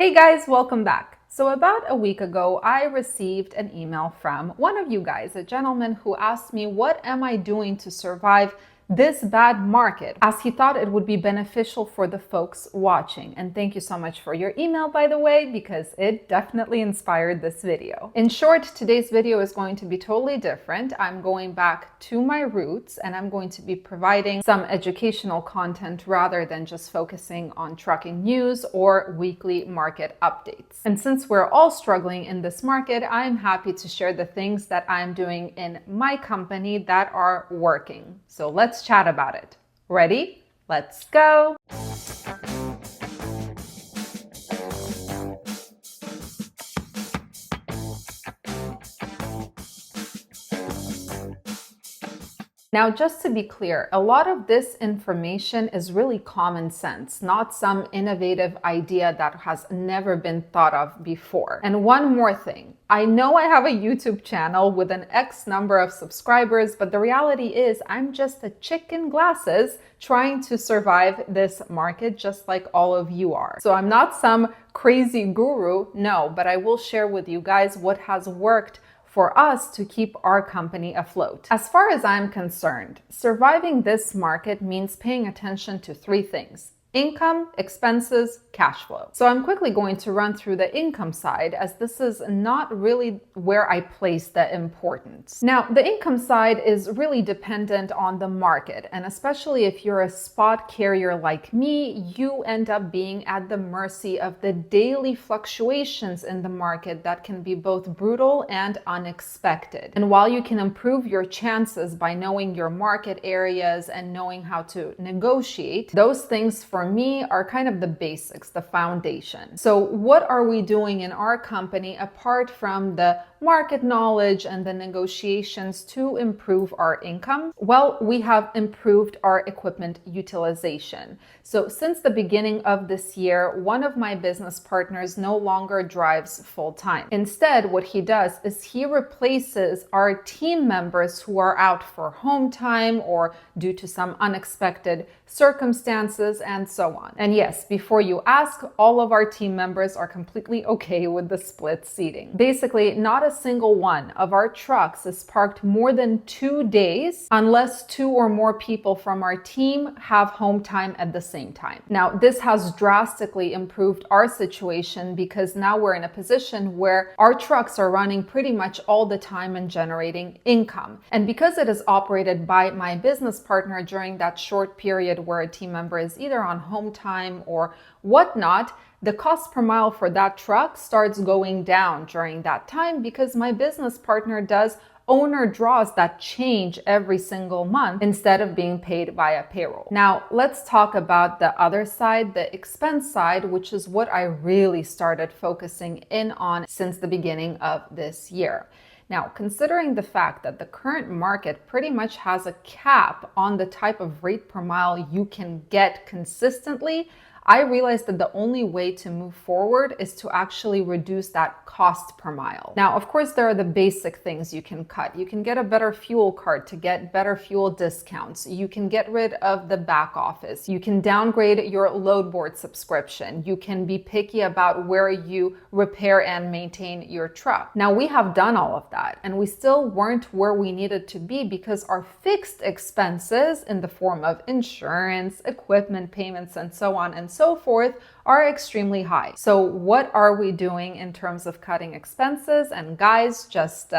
Hey guys, welcome back. So about a week ago, I received an email from one of you guys, a gentleman who asked me, what am I doing to survive this bad market, as he thought it would be beneficial for the folks watching. And thank you so much for your email, by the way, because it definitely inspired this video. In short, today's video is going to be totally different. I'm going back to my roots and I'm going to be providing some educational content rather than just focusing on trucking news or weekly market updates. And since we're all struggling in this market, I'm happy to share the things that I'm doing in my company that are working. So let's chat about it. Ready? Let's go. Now, just to be clear, a lot of this information is really common sense, not some innovative idea that has never been thought of before. And one more thing, I know I have a YouTube channel with an X number of subscribers, but the reality is I'm just a chick in glasses trying to survive this market just like all of you are. So I'm not some crazy guru, no, but I will share with you guys what has worked for us to keep our company afloat. As far as I'm concerned, surviving this market means paying attention to three things: income, expenses, cash flow. So I'm quickly going to run through the income side, as this is not really where I place the importance. Now, the income side is really dependent on the market, and especially if you're a spot carrier like me, you end up being at the mercy of the daily fluctuations in the market that can be both brutal and unexpected. And while you can improve your chances by knowing your market areas and knowing how to negotiate, those things for me are kind of the basics, the foundation. So what are we doing in our company apart from the market knowledge and the negotiations to improve our income? Well, we have improved our equipment utilization. So since the beginning of this year, one of my business partners no longer drives full time. Instead, what he does is he replaces our team members who are out for home time or due to some unexpected circumstances and so on. And yes, before you ask, all of our team members are completely okay with the split seating. Basically, not a single one of our trucks is parked more than 2 days unless 2 or more people from our team have home time at the same time. Now, this has drastically improved our situation because now we're in a position where our trucks are running pretty much all the time and generating income. And because it is operated by my business partner during that short period where a team member is either on home time or whatnot, the cost per mile for that truck starts going down during that time because my business partner does owner draws that change every single month instead of being paid via payroll. Now, let's talk about the other side, the expense side, which is what I really started focusing in on since the beginning of this year. Now, considering the fact that the current market pretty much has a cap on the type of rate per mile you can get consistently, I realized that the only way to move forward is to actually reduce that cost per mile. Now, of course, there are the basic things you can cut. You can get a better fuel card to get better fuel discounts. You can get rid of the back office. You can downgrade your load board subscription. You can be picky about where you repair and maintain your truck. Now, we have done all of that, and we still weren't where we needed to be because our fixed expenses in the form of insurance, equipment payments, and so on and so forth are extremely high. So what are we doing in terms of cutting expenses? And guys, just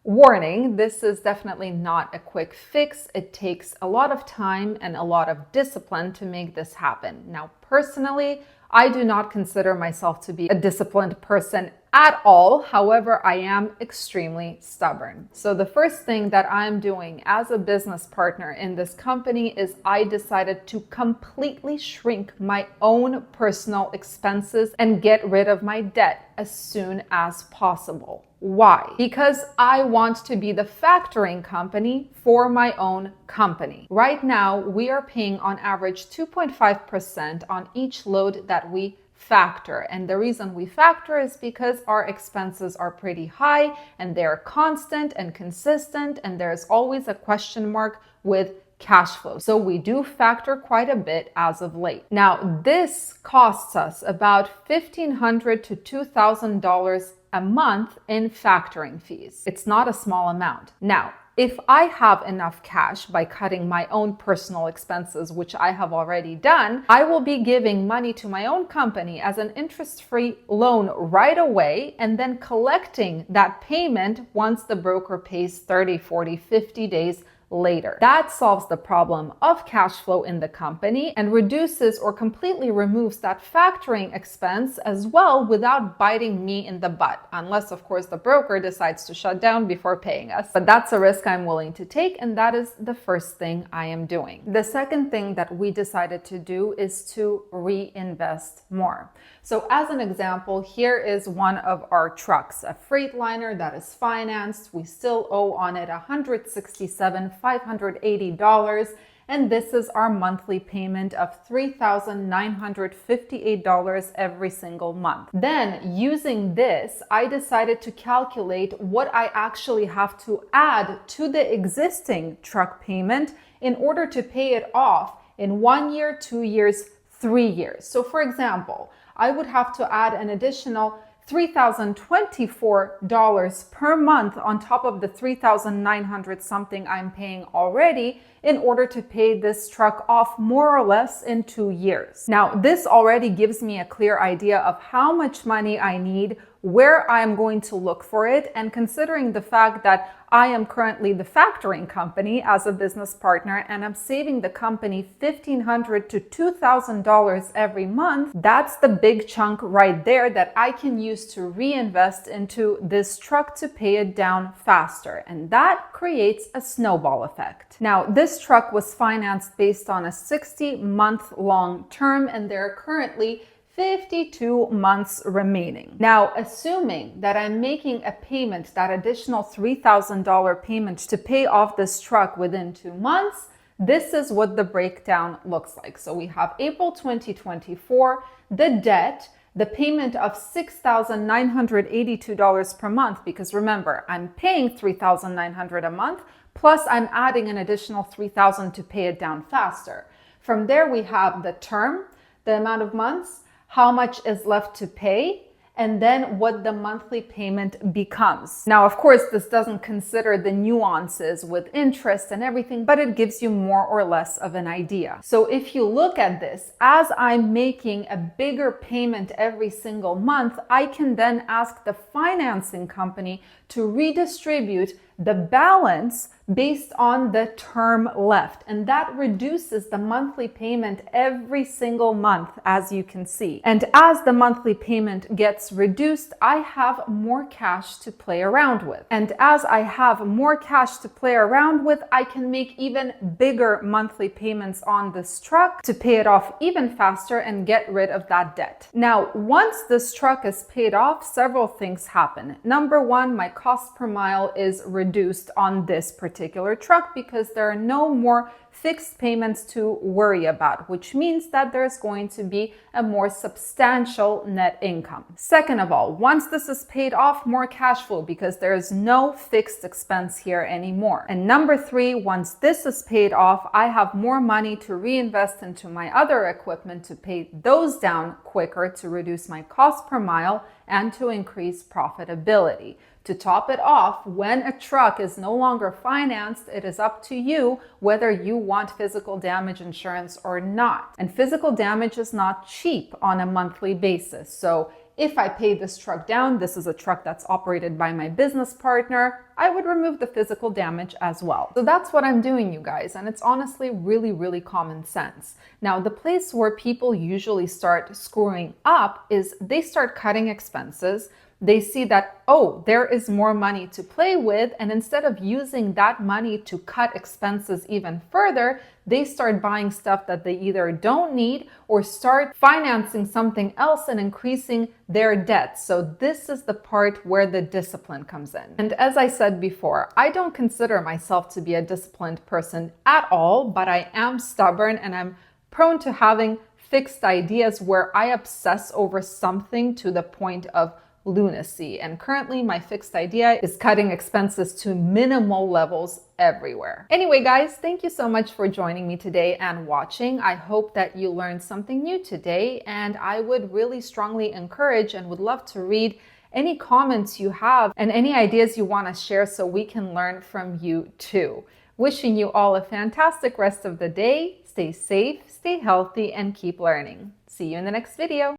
warning, this is definitely not a quick fix. It takes a lot of time and a lot of discipline to make this happen. Now, personally, I do not consider myself to be a disciplined person at all. However, I am extremely stubborn. So the first thing that I'm doing as a business partner in this company is I decided to completely shrink my own personal expenses and get rid of my debt as soon as possible. Why? Because I want to be the factoring company for my own company. Right now, we are paying on average 2.5% on each load that we factor. And the reason we factor is because our expenses are pretty high and they're constant and consistent, and there's always a question mark with cash flow. So we do factor quite a bit as of late. Now, this costs us about $1,500 to $2,000 a month in factoring fees. It's not a small amount. Now, if I have enough cash by cutting my own personal expenses, which I have already done, I will be giving money to my own company as an interest-free loan right away and then collecting that payment once the broker pays 30, 40, 50 days later. That solves the problem of cash flow in the company and reduces or completely removes that factoring expense as well without biting me in the butt, unless of course the broker decides to shut down before paying us. But that's a risk I'm willing to take, and that is the first thing I am doing. The second thing that we decided to do is to reinvest more. So as an example, here is one of our trucks, a Freightliner that is financed. We still owe on it $167,580, and this is our monthly payment of $3,958 every single month. Then, using this, I decided to calculate what I actually have to add to the existing truck payment in order to pay it off in 1 year, 2 years, 3 years. So for example, I would have to add an additional $3,024 per month on top of the $3,900 something I'm paying already in order to pay this truck off more or less in 2 years. Now, this already gives me a clear idea of how much money I need, where I'm going to look for it, and considering the fact that I am currently the factoring company as a business partner and I'm saving the company $1,500 to $2,000 every month, that's the big chunk right there that I can use to reinvest into this truck to pay it down faster. And that creates a snowball effect. Now, this truck was financed based on a 60-month-long term, and there are currently 52 months remaining. Now, assuming that I'm making a payment, that additional $3,000 payment to pay off this truck within 2 months, this is what the breakdown looks like. So we have April 2024, the debt, the payment of $6,982 per month, because remember, I'm paying $3,900 a month, plus I'm adding an additional $3,000 to pay it down faster. From there, we have the term, the amount of months, how much is left to pay, and then what the monthly payment becomes. Now, of course, this doesn't consider the nuances with interest and everything, but it gives you more or less of an idea. So if you look at this, as I'm making a bigger payment every single month, I can then ask the financing company to redistribute the balance based on the term left. And that reduces the monthly payment every single month, as you can see. And as the monthly payment gets reduced, I have more cash to play around with. And as I have more cash to play around with, I can make even bigger monthly payments on this truck to pay it off even faster and get rid of that debt. Now, once this truck is paid off, several things happen. Number one, my cost per mile is reduced on this particular truck because there are no more fixed payments to worry about, which means that there's going to be a more substantial net income. Second of all, once this is paid off, more cash flow because there is no fixed expense here anymore. And number three, once this is paid off, I have more money to reinvest into my other equipment to pay those down quicker, to reduce my cost per mile and to increase profitability. To top it off, when a truck is no longer financed, it is up to you whether you want physical damage insurance or not. And physical damage is not cheap on a monthly basis. So if I pay this truck down, this is a truck that's operated by my business partner, I would remove the physical damage as well. So that's what I'm doing, you guys. And it's honestly really, really common sense. Now, the place where people usually start screwing up is they start cutting expenses. They see that, oh, there is more money to play with. And instead of using that money to cut expenses even further, they start buying stuff that they either don't need or start financing something else and increasing their debt. So this is the part where the discipline comes in. And as I said before, I don't consider myself to be a disciplined person at all, but I am stubborn and I'm prone to having fixed ideas where I obsess over something to the point of lunacy. And currently my fixed idea is cutting expenses to minimal levels everywhere. Anyway, guys, thank you so much for joining me today and watching. I hope that you learned something new today, and I would really strongly encourage and would love to read any comments you have and any ideas you want to share so we can learn from you too. Wishing you all a fantastic rest of the day. Stay safe, stay healthy, and keep learning. See you in the next video.